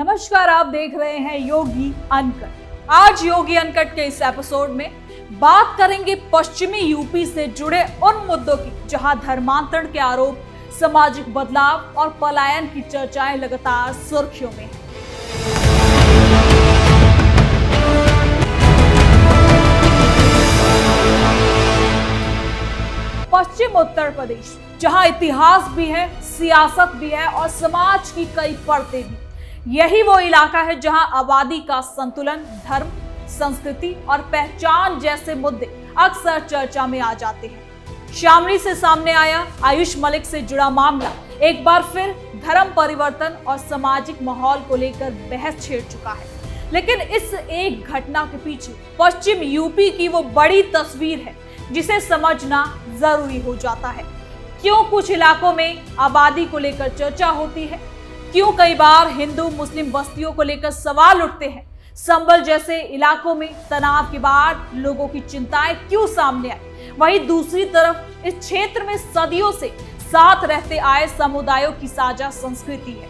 नमस्कार, आप देख रहे हैं योगी अनकट। आज योगी अनकट के इस एपिसोड में बात करेंगे पश्चिमी यूपी से जुड़े उन मुद्दों की जहां धर्मांतरण के आरोप, सामाजिक बदलाव और पलायन की चर्चाएं लगातार सुर्खियों में हैं। पश्चिम उत्तर प्रदेश, जहां इतिहास भी है, सियासत भी है और समाज की कई परतें भी। यही वो इलाका है जहां आबादी का संतुलन, धर्म, संस्कृति और पहचान जैसे मुद्दे अक्सर चर्चा में आ जाते हैं। शामली से सामने आया आयुष मलिक से जुड़ा मामला एक बार फिर धर्म परिवर्तन और सामाजिक माहौल को लेकर बहस छेड़ चुका है। लेकिन इस एक घटना के पीछे पश्चिम यूपी की वो बड़ी तस्वीर है जिसे समझना जरूरी हो जाता है। क्यों कुछ इलाकों में आबादी को लेकर चर्चा होती है, क्यों कई बार हिंदू मुस्लिम बस्तियों को लेकर सवाल उठते हैं, संभल जैसे इलाकों में तनाव के बाद लोगों की चिंताएं क्यों सामने आई, वहीं दूसरी तरफ इस क्षेत्र में सदियों से साथ रहते आए समुदायों की साझा संस्कृति है।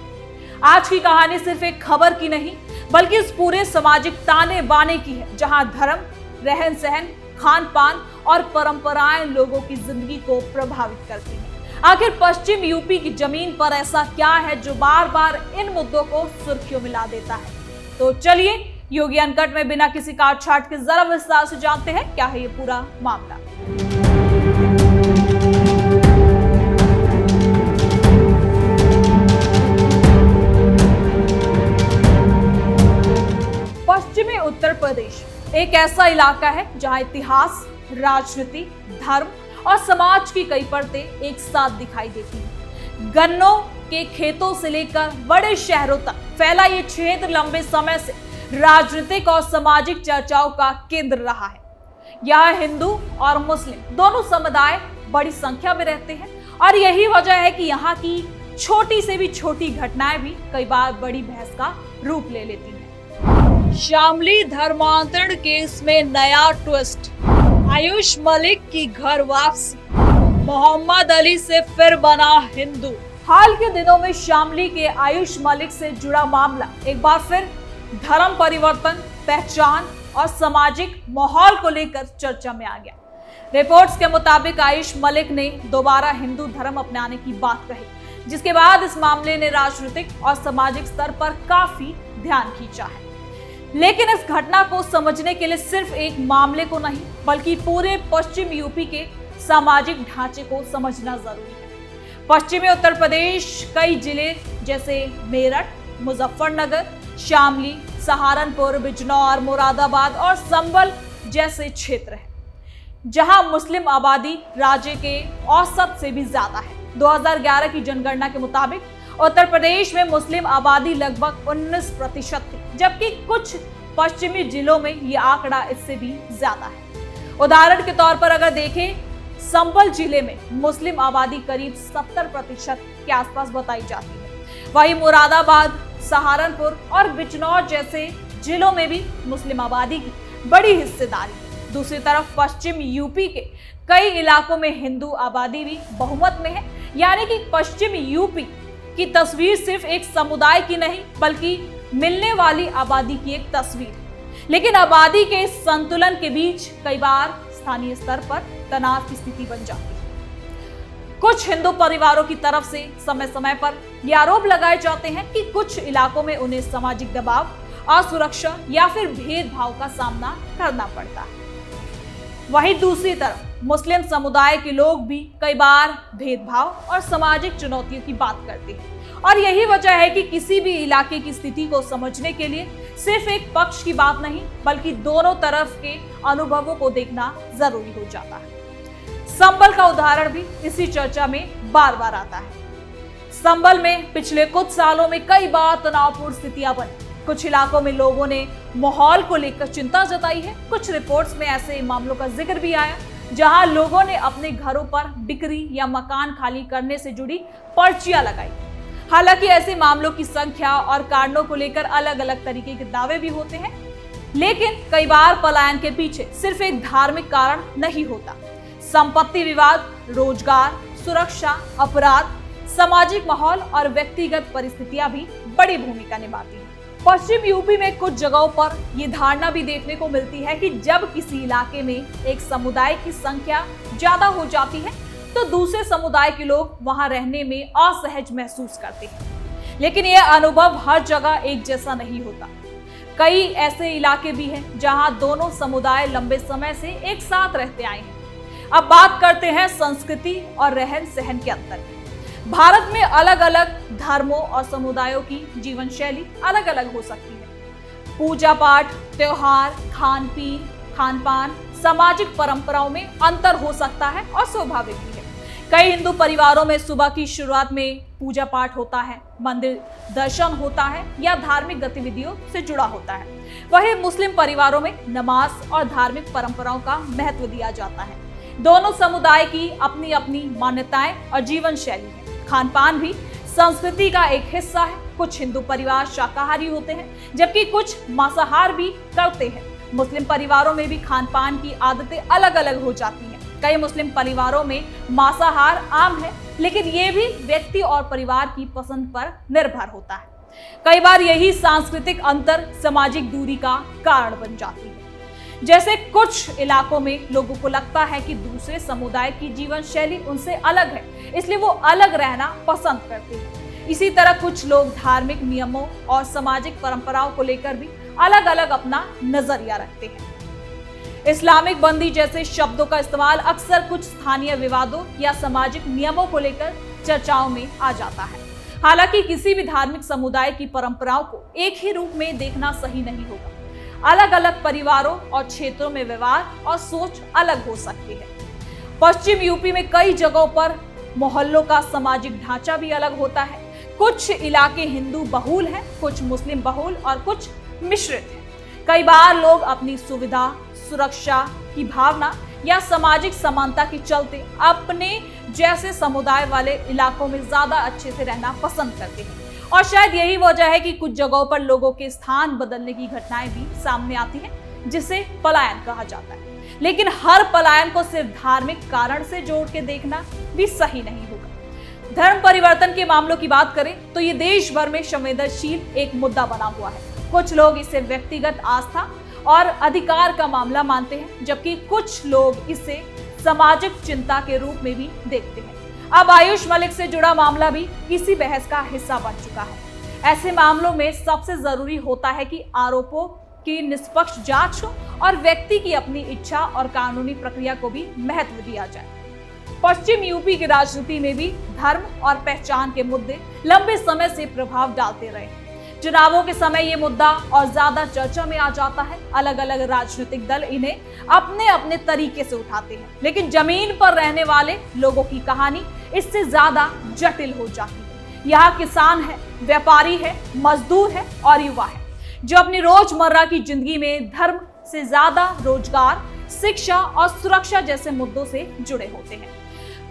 आज की कहानी सिर्फ एक खबर की नहीं, बल्कि इस पूरे सामाजिक ताने बाने की है, जहां धर्म, रहन सहन, खान पान और परंपराएं लोगों की जिंदगी को प्रभावित करती हैं। आखिर पश्चिम यूपी की जमीन पर ऐसा क्या है जो बार बार इन मुद्दों को सुर्खियों में ला देता है? तो चलिए योगी अनकट में बिना किसी काट छाट के जरा विस्तार से जानते हैं क्या है ये पूरा मामला। पश्चिमी उत्तर प्रदेश एक ऐसा इलाका है जहां इतिहास, राजनीति, धर्म और समाज की कई परतें एक साथ दिखाई देती हैं। गन्नों के खेतों से लेकर बड़े शहरों तक फैला ये क्षेत्र लंबे समय से राजनीतिक और सामाजिक चर्चाओं का केंद्र रहा है। यहाँ हिंदू और मुस्लिम दोनों समुदाय बड़ी संख्या में रहते हैं और यही वजह है कि यहाँ की छोटी से भी छोटी घटनाएं भी कई बार बड़ी बहस का रूप ले लेती हैं। शामली धर्मांतरण केस में नया ट्विस्ट, आयुष मलिक की घर वापसी, मोहम्मद अली से फिर बना हिंदू। हाल के दिनों में शामली के आयुष मलिक से जुड़ा मामला एक बार फिर धर्म परिवर्तन, पहचान और सामाजिक माहौल को लेकर चर्चा में आ गया। रिपोर्ट्स के मुताबिक आयुष मलिक ने दोबारा हिंदू धर्म अपनाने की बात कही, जिसके बाद इस मामले ने राजनीतिक और सामाजिक स्तर पर काफी ध्यान खींचा है। लेकिन इस घटना को समझने के लिए सिर्फ एक मामले को नहीं, बल्कि पूरे पश्चिम यूपी के सामाजिक ढांचे को समझना जरूरी है। पश्चिमी उत्तर प्रदेश कई जिले जैसे मेरठ, मुजफ्फरनगर, शामली, सहारनपुर, बिजनौर, मुरादाबाद और संभल जैसे क्षेत्र है जहां मुस्लिम आबादी राज्य के औसत से भी ज्यादा है। 2011 की जनगणना के मुताबिक उत्तर प्रदेश में मुस्लिम आबादी लगभग 19% थी, जबकि कुछ पश्चिमी जिलों में यह आंकड़ा इससे भी ज्यादा है। उदाहरण के तौर पर अगर देखें, संभल जिले में मुस्लिम आबादी करीब 70% के आसपास बताई जाती है। वहीं मुरादाबाद, सहारनपुर और बिजनौर जैसे जिलों में भी मुस्लिम आबादी की बड़ी हिस्सेदारी। दूसरी तरफ पश्चिम यूपी के कई इलाकों में हिंदू आबादी भी बहुमत में है, यानी कि पश्चिम यूपी की तस्वीर सिर्फ एक समुदाय की नहीं, बल्कि मिलने वाली आबादी की एक तस्वीर। लेकिन आबादी के संतुलन के बीच कई बार स्थानीय स्तर पर तनाव की स्थिति बन जाती है। कुछ हिंदू परिवारों की तरफ से समय समय पर यह आरोप लगाए जाते हैं कि कुछ इलाकों में उन्हें सामाजिक दबाव, असुरक्षा या फिर भेदभाव का सामना करना पड़ता है। वहीं दूसरी तरफ मुस्लिम समुदाय के लोग भी कई बार भेदभाव और सामाजिक चुनौतियों की बात करते हैं और यही वजह है कि किसी भी इलाके की स्थिति को समझने के लिए सिर्फ एक पक्ष की बात नहीं, बल्कि दोनों तरफ के अनुभवों को देखना जरूरी हो जाता है। संभल का उदाहरण भी इसी चर्चा में बार बार आता है। संभल में पिछले कुछ सालों में कई बार तनावपूर्ण स्थितियां बनी। कुछ इलाकों में लोगों ने माहौल को लेकर चिंता जताई है। कुछ रिपोर्ट्स में ऐसे मामलों का जिक्र भी आया जहां लोगों ने अपने घरों पर बिक्री या मकान खाली करने से जुड़ी पर्चियां लगाई। हालांकि ऐसे मामलों की संख्या और कारणों को लेकर अलग अलग तरीके के दावे भी होते हैं, लेकिन कई बार पलायन के पीछे सिर्फ एक धार्मिक कारण नहीं होता। संपत्ति विवाद, रोजगार, सुरक्षा, अपराध, सामाजिक माहौल और व्यक्तिगत परिस्थितियां भी बड़ी भूमिका निभाती हैं। पश्चिम यूपी में कुछ जगहों पर यह धारणा भी देखने को मिलती है कि जब किसी इलाके में एक समुदाय की संख्या ज्यादा हो जाती है तो दूसरे समुदाय के लोग वहां रहने में असहज महसूस करते हैं। लेकिन यह अनुभव हर जगह एक जैसा नहीं होता। कई ऐसे इलाके भी हैं जहां दोनों समुदाय लंबे समय से एक साथ रहते आए हैं। अब बात करते हैं संस्कृति और रहन सहन के अंतर की। भारत में अलग अलग धर्मों और समुदायों की जीवन शैली अलग अलग हो सकती है। पूजा पाठ, त्योहार, खान पीन, खान पान, सामाजिक परंपराओं में अंतर हो सकता है और स्वाभाविक भी है। कई हिंदू परिवारों में सुबह की शुरुआत में पूजा पाठ होता है, मंदिर दर्शन होता है या धार्मिक गतिविधियों से जुड़ा होता है। वहीं मुस्लिम परिवारों में नमाज और धार्मिक परंपराओं का महत्व दिया जाता है। दोनों समुदाय की अपनी अपनी मान्यताएं और जीवन शैली है। खान पान भी संस्कृति का एक हिस्सा है। कुछ हिंदू परिवार शाकाहारी होते हैं जबकि कुछ मांसाहार भी करते हैं। मुस्लिम परिवारों में भी खान पान की आदतें अलग अलग हो जाती हैं। कई मुस्लिम परिवारों में मांसाहार आम है, लेकिन ये भी व्यक्ति और परिवार की पसंद पर निर्भर होता है। कई बार यही सांस्कृतिक अंतर सामाजिक दूरी का कारण बन जाती है। जैसे कुछ इलाकों में लोगों को लगता है कि दूसरे समुदाय की जीवन शैली उनसे अलग है, इसलिए वो अलग रहना पसंद करते हैं। इसी तरह कुछ लोग धार्मिक नियमों और सामाजिक परंपराओं को लेकर भी अलग अलग अपना नजरिया रखते हैं। इस्लामिक बंदी जैसे शब्दों का इस्तेमाल अक्सर कुछ स्थानीय विवादों या सामाजिक नियमों को लेकर चर्चाओं में आ जाता है। हालांकि किसी भी धार्मिक समुदाय की परंपराओं को एक ही रूप में देखना सही नहीं होगा। अलग अलग परिवारों और क्षेत्रों में व्यवहार और सोच अलग हो सकती है। पश्चिम यूपी में कई जगहों पर मोहल्लों का सामाजिक ढांचा भी अलग होता है। कुछ इलाके हिंदू बहुल हैं, कुछ मुस्लिम बहुल और कुछ मिश्रित हैं। कई बार लोग अपनी सुविधा, सुरक्षा की भावना या सामाजिक समानता के चलते अपने जैसे समुदाय वाले इलाकों में ज्यादा अच्छे से रहना पसंद करते हैं। और शायद यही वजह है कि कुछ जगहों पर लोगों के स्थान बदलने की घटनाएं भी सामने आती हैं, जिसे पलायन कहा जाता है। लेकिन हर पलायन को सिर्फ धार्मिक कारण से जोड़ के देखना भी सही नहीं होगा। धर्म परिवर्तन के मामलों की बात करें तो ये देश भर में संवेदनशील एक मुद्दा बना हुआ है। कुछ लोग इसे व्यक्तिगत आस्था और अधिकार का मामला मानते हैं, जबकि कुछ लोग इसे सामाजिक चिंता के रूप में भी देखते हैं। अब आयुष मलिक से जुड़ा मामला भी इसी बहस का हिस्सा बन चुका है। ऐसे मामलों में सबसे जरूरी होता है कि आरोपों की निष्पक्ष जांच हो और व्यक्ति की अपनी इच्छा और कानूनी प्रक्रिया को भी महत्व दिया जाए। पश्चिम यूपी की राजनीति में भी धर्म और पहचान के मुद्दे लंबे समय से प्रभाव डालते रहे। चुनावों के समय ये मुद्दा और ज्यादा चर्चा में आ जाता है। अलग अलग राजनीतिक दल इन्हें अपने अपने तरीके से उठाते हैं, लेकिन जमीन पर रहने वाले लोगों की कहानी इससे ज्यादा जटिल हो जाती है। यहाँ किसान है, व्यापारी है, मजदूर है और युवा है, जो अपनी रोजमर्रा की जिंदगी में धर्म से ज्यादा रोजगार, शिक्षा और सुरक्षा जैसे मुद्दों से जुड़े होते हैं।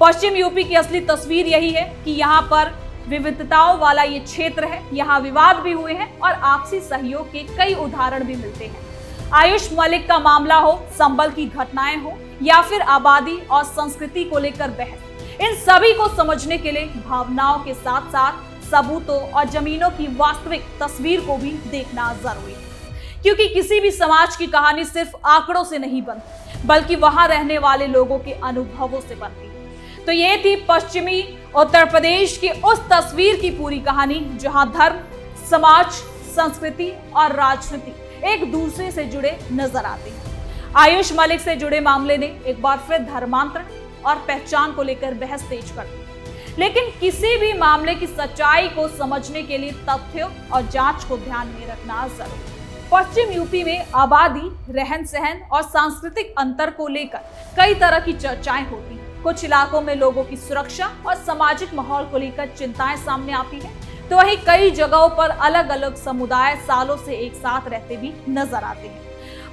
पश्चिम यूपी की असली तस्वीर यही है कि यहाँ पर विविधताओं वाला ये क्षेत्र है। यहाँ विवाद भी हुए हैं और आपसी सहयोग के कई उदाहरण भी मिलते हैं। आयुष मलिक का मामला हो, संभल की घटनाएं हो या फिर आबादी और संस्कृति को लेकर बहस, इन सभी को समझने के लिए भावनाओं के साथ साथ सबूतों और जमीनों की वास्तविक तस्वीर को भी देखना जरूरी है। क्योंकि किसी भी समाज की कहानी सिर्फ आंकड़ों से नहीं बनती, बल्कि वहां रहने वाले लोगों के अनुभवों से बनती है। तो ये थी पश्चिमी उत्तर प्रदेश की उस तस्वीर की पूरी कहानी, जहां धर्म, समाज, संस्कृति और राजनीति एक दूसरे से जुड़े नजर आते हैं। आयुष मलिक से जुड़े मामले ने एक बार फिर धर्मांतरण और पहचान को लेकर बहस तेज कर दी। लेकिन किसी भी मामले की सच्चाई को समझने के लिए तथ्यों और जांच को ध्यान में रखना जरूरी है। पश्चिम यूपी में आबादी, रहन सहन और सांस्कृतिक अंतर को लेकर कई तरह की चर्चाएं होती हैं। कुछ इलाकों में लोगों की सुरक्षा और सामाजिक माहौल को लेकर चिंताएं सामने आती हैं, तो वहीं कई जगहों पर अलग अलग समुदाय सालों से एक साथ रहते भी नजर आते हैं।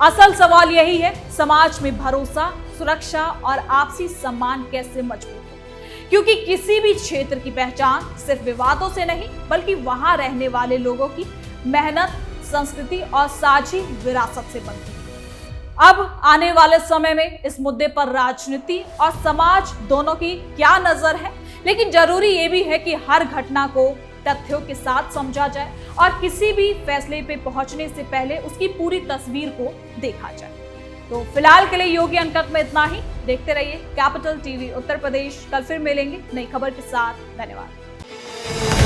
असल सवाल यही है, समाज में भरोसा, सुरक्षा और आपसी सम्मान कैसे मजबूत हो। क्योंकि किसी भी क्षेत्र की पहचान सिर्फ विवादों से नहीं, बल्कि वहां रहने वाले लोगों की मेहनत, संस्कृति और साझी विरासत से बनती है। अब आने वाले समय में इस मुद्दे पर राजनीति और समाज दोनों की क्या नजर है, लेकिन जरूरी ये भी है कि हर घटना को तथ्यों के साथ समझा जाए और किसी भी फैसले पे पहुंचने से पहले उसकी पूरी तस्वीर को देखा जाए। तो फिलहाल के लिए योगी अनकट में इतना ही। देखते रहिए कैपिटल टीवी उत्तर प्रदेश। कल फिर मिलेंगे नई खबर के साथ। धन्यवाद।